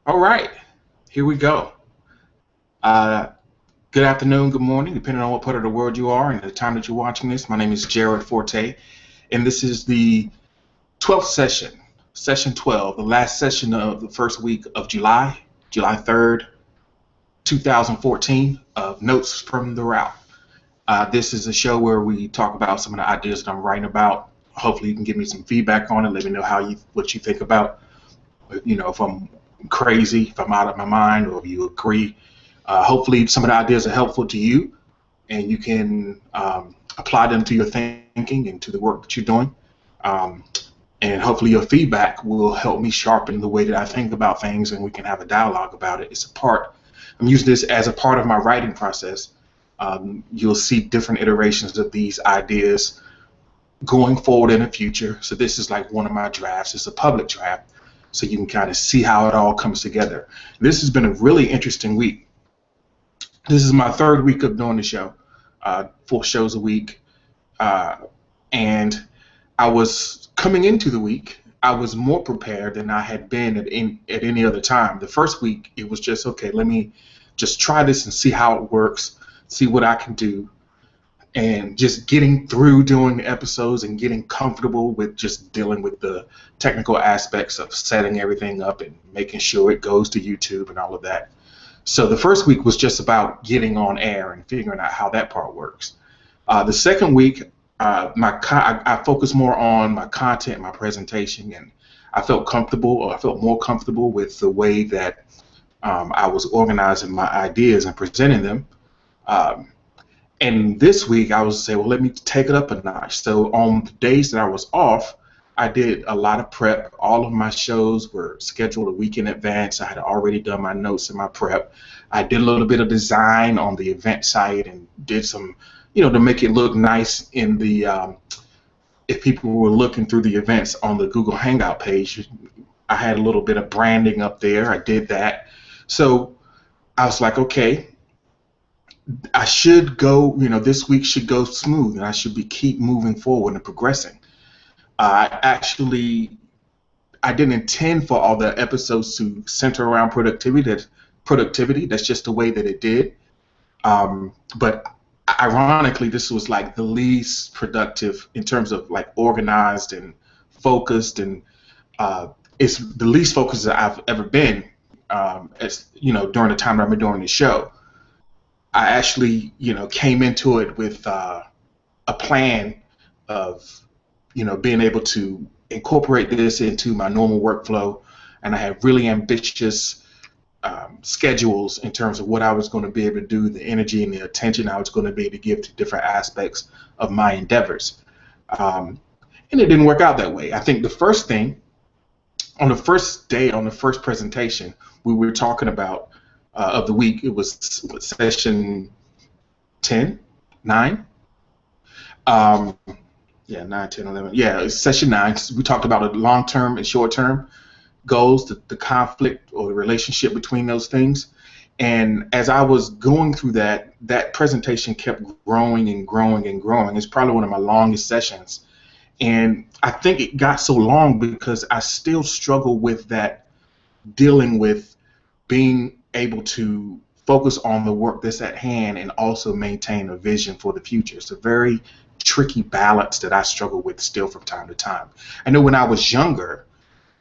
All right, here we go. Uh, Good afternoon, good morning, depending on what part of the world you are and the time that you're watching this. My name is Jared Forte, and this is the 12th session, session 12, the last session of the first week of July, July 3rd, 2014, of Notes from the Route. This is a show where we talk about some of the ideas that I'm writing about. Hopefully, you can give me some feedback on it. Let me know what you think about. If I'm crazy, if I'm out of my mind, or if you agree. Hopefully, some of the ideas are helpful to you, and you can apply them to your thinking and to the work that you're doing. Um, and hopefully, your feedback will help me sharpen the way that I think about things, and we can have a dialogue about it. I'm using this as a part of my writing process. You'll see different iterations of these ideas going forward in the future. So this is like one of my drafts. It's a public draft, so you can kind of see how it all comes together. This has been a really interesting week. This is my third week of doing the show, 4 shows a week, and I was coming into the week. I was more prepared than I had been at any other time. The first week, it was just, okay, let me just try this and see how it works, see what I can do, and just getting through doing the episodes and getting comfortable with just dealing with the technical aspects of setting everything up and making sure it goes to YouTube and all of that. So the first week was just about getting on air and figuring out how that part works. The second week, I focused more on my content, my presentation, and I felt more comfortable with the way that I was organizing my ideas and presenting them. Um, and this week, I was saying, well, let me take it up a notch. So on the days that I was off, I did a lot of prep. All of my shows were scheduled a week in advance. I had already done my notes and my prep. I did a little bit of design on the event site and did some, to make it look nice in the, if people were looking through the events on the Google Hangout page, I had a little bit of branding up there. I did that. So I was like, okay, I should go, this week should go smooth, and I should keep moving forward and progressing. I didn't intend for all the episodes to center around productivity. That's just the way that it did. But ironically, this was like the least productive in terms of like organized and focused, and it's the least focused that I've ever been. During the time that I've been doing the show, I actually, came into it with a plan of being able to incorporate this into my normal workflow, and I had really ambitious schedules in terms of what I was going to be able to do, the energy and the attention I was going to be able to give to different aspects of my endeavors. And it didn't work out that way. I think the first thing, on the first day, on the first presentation, we were talking about of the week, it was session 10, 9? Yeah, 9, 10, 11. Yeah, it's session 9. We talked about the long-term and short-term goals, the conflict or the relationship between those things. And as I was going through that presentation kept growing and growing and growing. It's probably one of my longest sessions. And I think it got so long because I still struggle with that, dealing with being able to focus on the work that's at hand and also maintain a vision for the future. It's a very tricky balance that I struggle with still from time to time. I know when I was younger,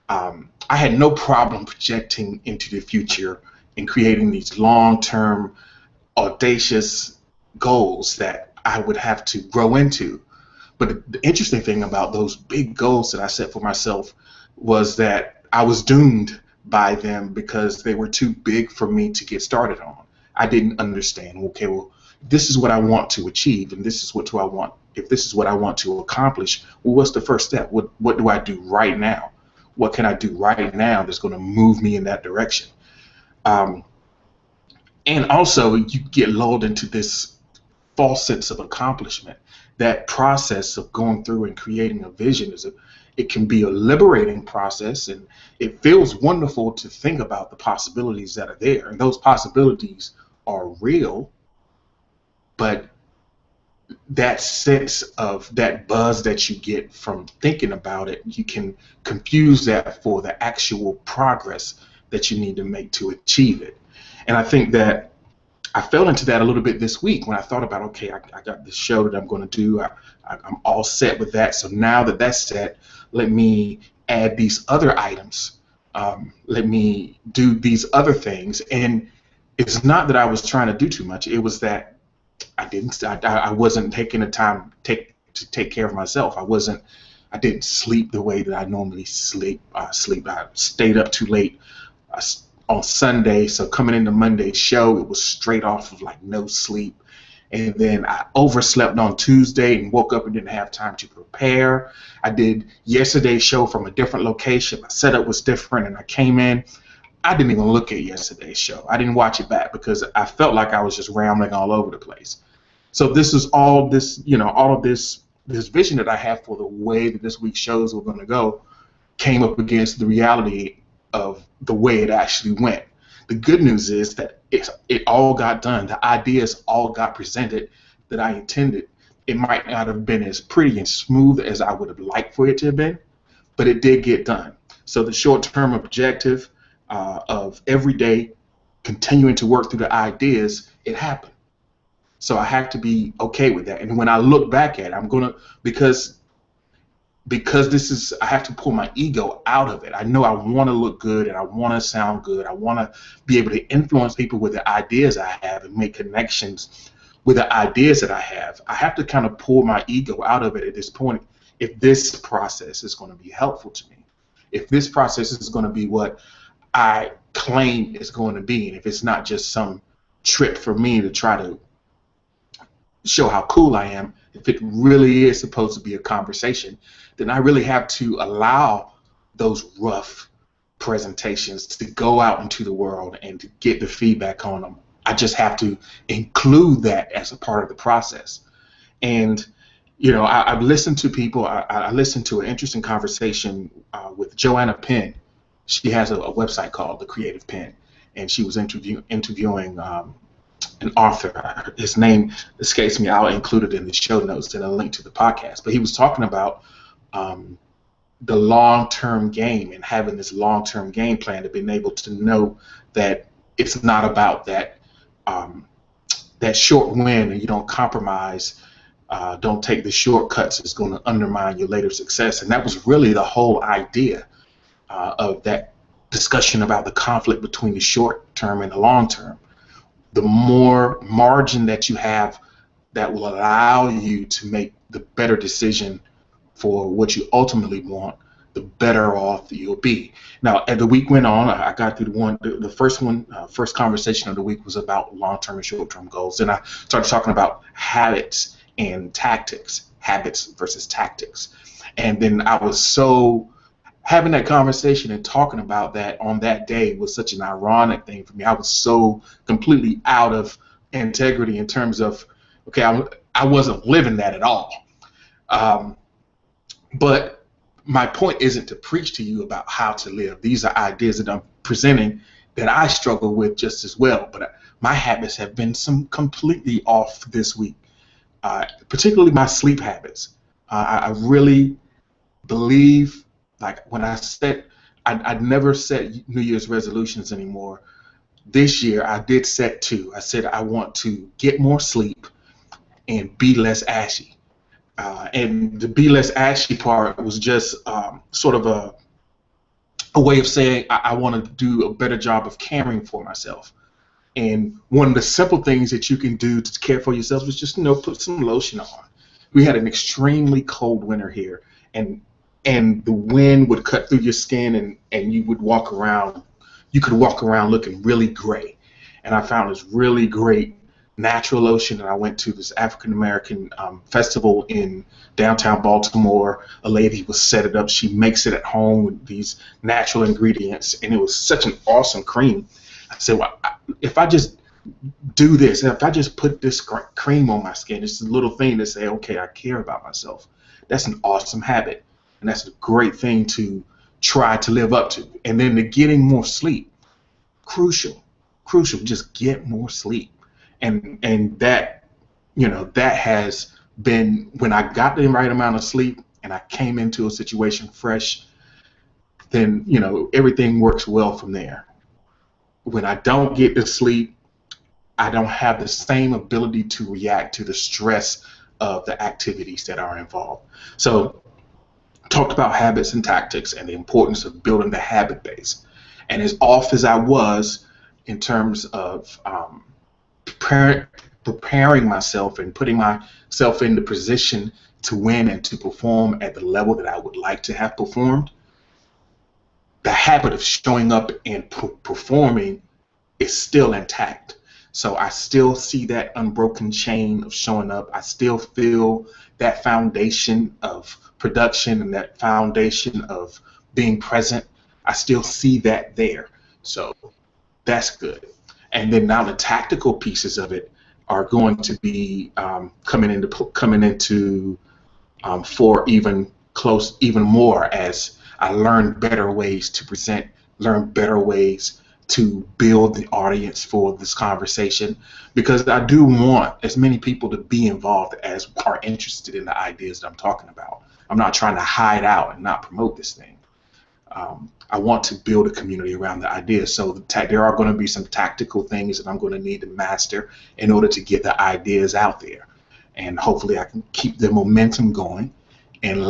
I had no problem projecting into the future and creating these long-term, audacious goals that I would have to grow into. But the interesting thing about those big goals that I set for myself was that I was doomed by them because they were too big for me to get started on. I didn't understand, okay, well, this is what I want to achieve, and this is what I want. If this is what I want to accomplish, well, what's the first step? What do I do right now? What can I do right now that's going to move me in that direction? And also, you get lulled into this false sense of accomplishment. That process of going through and creating a vision it can be a liberating process, and it feels wonderful to think about the possibilities that are there, and those possibilities are real, but that sense of that buzz that you get from thinking about it, you can confuse that for the actual progress that you need to make to achieve it. And I think that I fell into that a little bit this week when I thought about, okay, I got this show that I'm going to do. I'm all set with that. So now that that's set, let me add these other items. Let me do these other things. And it's not that I was trying to do too much. It was that I wasn't taking the time to take care of myself. I didn't sleep the way that I normally sleep. I stayed up too late on Sunday, so coming into Monday's show, it was straight off of like no sleep. And then I overslept on Tuesday and woke up and didn't have time to prepare. I did yesterday's show from a different location. My setup was different, and I came in. I didn't even look at yesterday's show. I didn't watch it back because I felt like I was just rambling all over the place. So this is all this, all of this vision that I have for the way that this week's shows were going to go came up against the reality of the way it actually went. The good news is that it all got done. The ideas all got presented that I intended. It might not have been as pretty and smooth as I would have liked for it to have been, but it did get done. So the short-term objective of every day continuing to work through the ideas, it happened. So I have to be okay with that. And when I look back at it, I'm gonna because I have to pull my ego out of it. I know I want to look good and I want to sound good. I want to be able to influence people with the ideas I have and make connections with the ideas that I have. I have to kind of pull my ego out of it at this point if this process is going to be helpful to me. If this process is going to be what I claim it's going to be, and if it's not just some trip for me to try to show how cool I am, if it really is supposed to be a conversation, then I really have to allow those rough presentations to go out into the world and to get the feedback on them. I just have to include that as a part of the process. And I've listened to people. I listened to an interesting conversation with Joanna Penn. She has a website called The Creative Pen, and she was interviewing an author. His name escapes me. I'll include it in the show notes and a link to the podcast. But he was talking about the long-term game and having this long-term game plan, to being able to know that it's not about that short win, and you don't compromise, don't take the shortcuts. It's going to undermine your later success. And that was really the whole idea of that discussion about the conflict between the short term and the long term. The more margin that you have that will allow you to make the better decision for what you ultimately want, the better off you'll be. Now, as the week went on, I got through the first conversation of the week was about long-term and short-term goals. And I started talking about habits and tactics, habits versus tactics. And then I was having that conversation and talking about that on that day was such an ironic thing for me. I was so completely out of integrity in terms of, okay, I wasn't living that at all. But my point isn't to preach to you about how to live. These are ideas that I'm presenting that I struggle with just as well. But my habits have been completely off this week, particularly my sleep habits. I really believe, like when I'd never set New Year's resolutions anymore. This year I did set two. I said I want to get more sleep and be less ashy. And the be less ashy part was just sort of a way of saying I want to do a better job of caring for myself. And one of the simple things that you can do to care for yourself is just put some lotion on. We had an extremely cold winter here, and the wind would cut through your skin, and you could walk around looking really gray. And I found this really great natural lotion, and I went to this African American festival in downtown Baltimore. A lady was set it up. She makes it at home with these natural ingredients, and it was such an awesome cream. I said, well, if I just do this, if I just put this cream on my skin, it's a little thing to say, okay, I care about myself. That's an awesome habit, and that's a great thing to try to live up to. And then the getting more sleep, crucial, just get more sleep. And that, that has been, when I got the right amount of sleep and I came into a situation fresh, then everything works well from there. When I don't get the sleep, I don't have the same ability to react to the stress of the activities that are involved. So, talked about habits and tactics and the importance of building the habit base. And as off as I was in terms of preparing myself and putting myself in the position to win and to perform at the level that I would like to have performed, the habit of showing up and performing is still intact. So I still see that unbroken chain of showing up. I still feel that foundation of production and that foundation of being present. I still see that there. So that's good. And then now the tactical pieces of it are going to be coming into for even more as I learn better ways to present, learn better ways to build the audience for this conversation, because I do want as many people to be involved as are interested in the ideas that I'm talking about. I'm not trying to hide out and not promote this thing. I want to build a community around the ideas. So there are going to be some tactical things that I'm going to need to master in order to get the ideas out there. And hopefully I can keep the momentum going and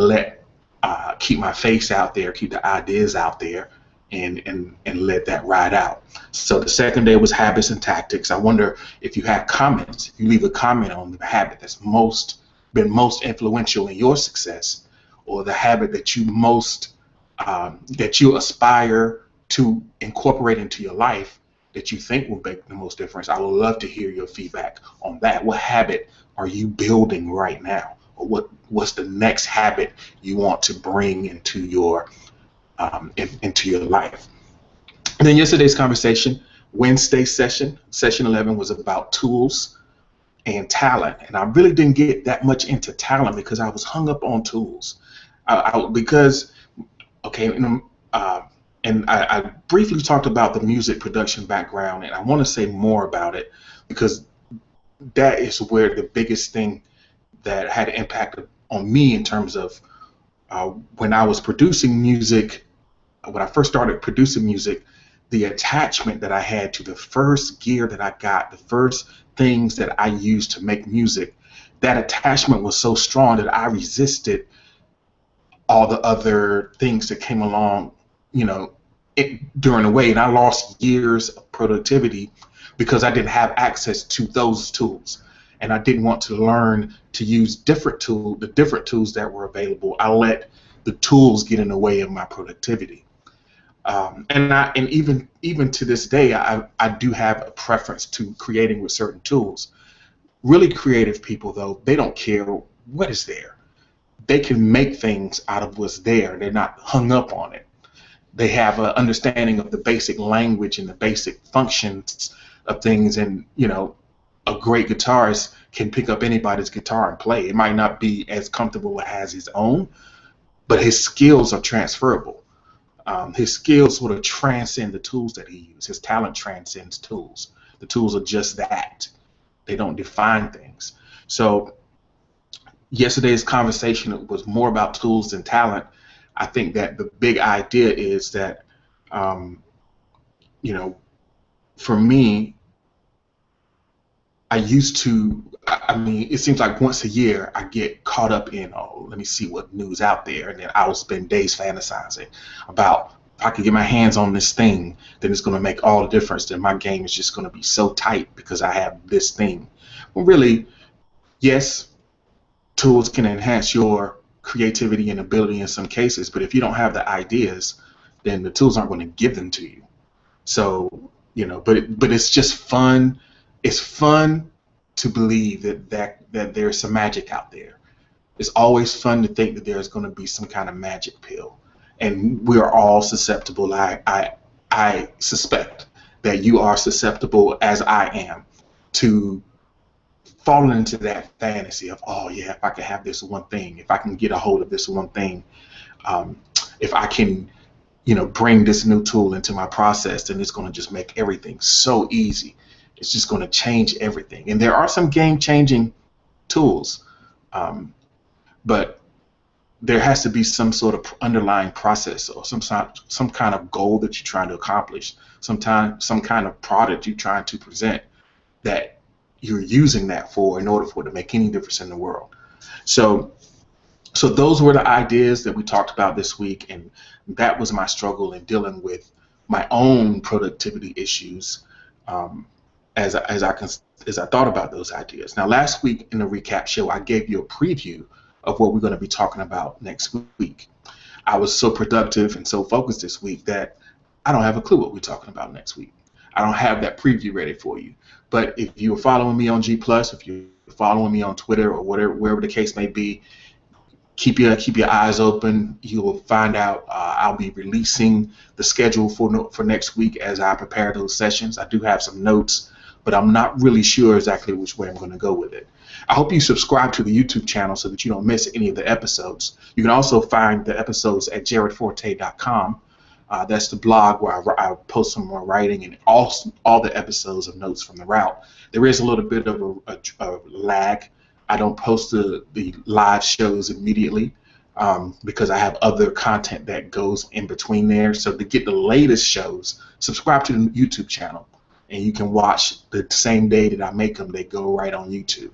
keep my face out there, keep the ideas out there, and let that ride out. So the second day was habits and tactics. I wonder if you have comments, if you leave a comment on the habit that's been most influential in your success, or the habit that you aspire to incorporate into your life that you think will make the most difference. I would love to hear your feedback on that. What habit are you building right now? Or what's the next habit you want to bring into your life? And then yesterday's conversation, Wednesday session 11 was about tools and talent. And I really didn't get that much into talent because I was hung up on tools. And I briefly talked about the music production background, and I want to say more about it because that is where the biggest thing that had an impact on me in terms of when I was producing music, when I first started producing music, the attachment that I had to the first gear that I got, the first things that I used to make music, that attachment was so strong that I resisted all the other things that came along, during the way, and I lost years of productivity because I didn't have access to those tools, and I didn't want to learn to use the different tools that were available. I let the tools get in the way of my productivity, and even to this day, I do have a preference to creating with certain tools. Really creative people, though, they don't care what is there. They can make things out of what's there. They're not hung up on it. They have an understanding of the basic language and the basic functions of things, and a great guitarist can pick up anybody's guitar and play. It might not be as comfortable as his own, but his skills are transferable. His skills sort of transcend the tools that he uses. His talent transcends tools. The tools are just that. They don't define things. So yesterday's conversation was more about tools than talent. I think that the big idea is that, for me, it seems like once a year I get caught up in, let me see what news out there, and then I will spend days fantasizing about if I could get my hands on this thing, then it's going to make all the difference. Then my game is just going to be so tight because I have this thing. Well, really, yes, tools can enhance your creativity and ability in some cases, but if you don't have the ideas, then the tools aren't going to give them to you. So, but it's just fun. It's fun to believe that there's some magic out there. It's always fun to think that there's going to be some kind of magic pill, and we are all susceptible. I suspect that you are susceptible, as I am, to falling into that fantasy of, oh yeah, if I could have this one thing, if I can get a hold of this one thing, if I can, bring this new tool into my process, then it's going to just make everything so easy. It's just going to change everything. And there are some game-changing tools, Um, but there has to be some sort of underlying process or some kind of goal that you're trying to accomplish, some kind of product you're trying to present that you're using that for in order for it to make any difference in the world. So so those were the ideas that we talked about this week, and that was my struggle in dealing with my own productivity issues um, as I thought about those ideas. Now, last week in the recap show, I gave you a preview of what we're going to be talking about next week. I was so productive and so focused this week that I don't have a clue what we're talking about next week. I don't have that preview ready for you. But if you're following me on G Plus, if you're following me on Twitter or whatever, wherever the case may be, keep your eyes open. You will find out. I'll be releasing the schedule for next week as I prepare those sessions. I do have some notes, but I'm not really sure exactly which way I'm going to go with it. I hope you subscribe to the YouTube channel so that you don't miss any of the episodes. You can also find the episodes at jaredforte.com. That's the blog where I post some more writing and all the episodes of notes from the route. There is a little bit of a lag. I don't post the live shows immediately because I have other content that goes in between there. So to get the latest shows, subscribe to the YouTube channel, and you can watch the same day that I make them. They go right on YouTube.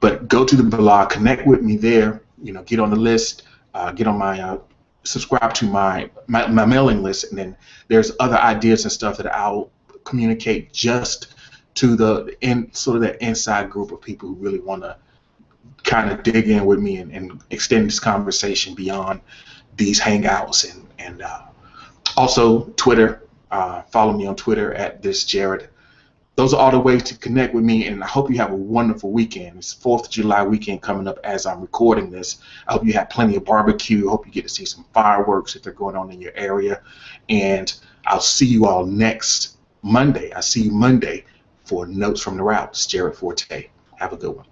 But go to the blog, connect with me there. Get on the list, get on my subscribe to my mailing list, and then there's other ideas and stuff that I'll communicate just to sort of that inside group of people who really want to kind of dig in with me and extend this conversation beyond these hangouts and also Twitter. Follow me on Twitter at @thisjared. Those are all the ways to connect with me, and I hope you have a wonderful weekend. It's 4th of July weekend coming up as I'm recording this. I hope you have plenty of barbecue. I hope you get to see some fireworks if they're going on in your area. And I'll see you all next Monday. I'll see you Monday for Notes from the Route. It's Jared Forte. Have a good one.